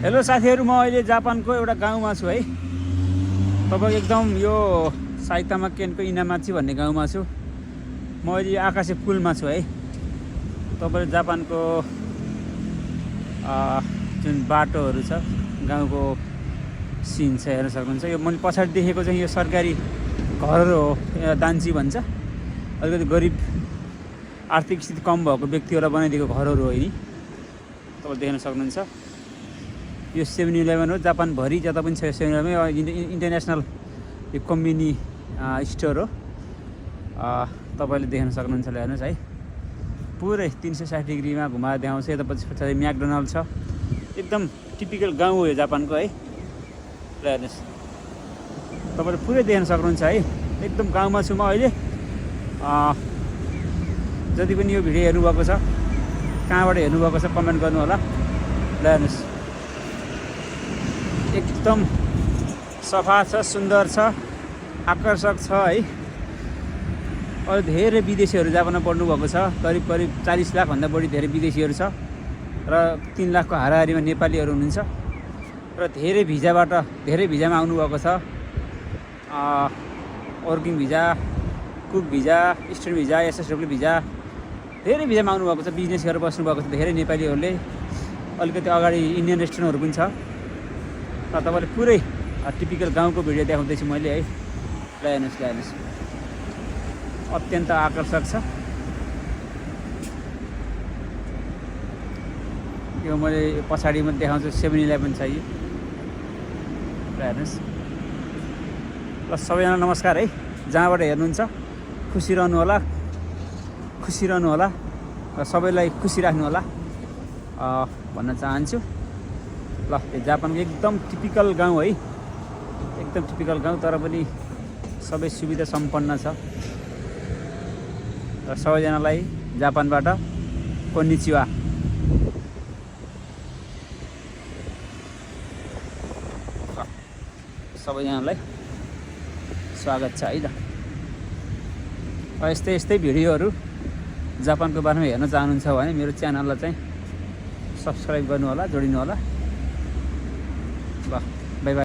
Hello साथीहरु, म अहिले जापानको एउटा गाउँमा छु है। तपाईको एकदम यो साइतामा केनको इनामाची भन्ने गाउँमा छु। म अहिले आकाशे पुलमा छु है। तपाईले जापानको जुन बाटोहरु छ, गाउँको सिन छ हेर्न सक्नुहुन्छ। यो मैले पछाडी देखेको चाहिँ यो सरकारी घरहरु हो, दान्ची भन्छ। अलिकति गरिब आर्थिक स्थिति कम भएको व्यक्तिहरुलाई बनाइदिएको घरहरु हो यिनी। तपाईले देख्न सक्नुहुन्छ। यो 7-11 हो, जापान भरि जता पनि छ 7-11 इन्टरनेसनल यो कम्बिनी स्टोर हो। तपाईले देख्न सक्नुहुन्छ, हेर्नुस् है। पुरै 360 डिग्रीमा घुमाएर देखाउँछ। यता पछाडि म्याकडोनल्ड छ। एकदम टिपिकल गाउँ हो यो जापानको है। ल हेर्नुस्, तपाईले पुरै देख्न सक्नुहुन्छ है। एकदम गाउँमा छु म अहिले। जति पनि यो भिडियो हेर्नुभएको छ, कहाँबाट हेर्नुभएको छ कमेन्ट गर्नु होला। ल हेर्नुस्, एकदम सफा छ, सुन्दर छ, आकर्षक छ है। अहिले धेरै विदेशीहरू जापानमा पढ्नु भएको छ। करिब 40 लाख भन्दा बढी धेरै विदेशीहरू छ र 3 लाखको हाराहारीमा नेपालीहरू हुनुहुन्छ र धेरै भिजामा आउनु भएको छ। Working visa, cook visa, student visa, SSW visa, धेरै भिजामा आउनु भएको छ। बिजनेस गरेर बस्नु भएको छ धेरै नेपालीहरूले। अलिकति अगाडि इन्डियन रेस्टुरेन्टहरू पनि छ। तपाईले पुरै टिपिकल गाउँको भिडियो देखाउँदैछु मैले है। ल हेर्नुस्, अत्यन्त आकर्षक छ। यो मैले पछाडिमा देखाउँछु 7-11 छ यो। ल हेर्नुस्। ल सबैजना नमस्कार है, जहाँबाट हेर्नुहुन्छ। खुसी रहनु होला र सबैलाई खुसी राख्नु होला भन्न चाहन्छु। ल यो जापानको एकदम टिपिकल गाउँ है। एकदम टिपिकल गाउँ, तर पनि सबै सुविधा सम्पन्न छ। र सबैजनालाई जापानबाट कोन्निचिवा। सबैजनालाई स्वागत छ है त। यस्तै भिडियोहरू जापानको बारेमा हेर्न चाहनुहुन्छ भने मेरो च्यानललाई चाहिँ सब्स्क्राइब गर्नु होला, जोडिनु होला।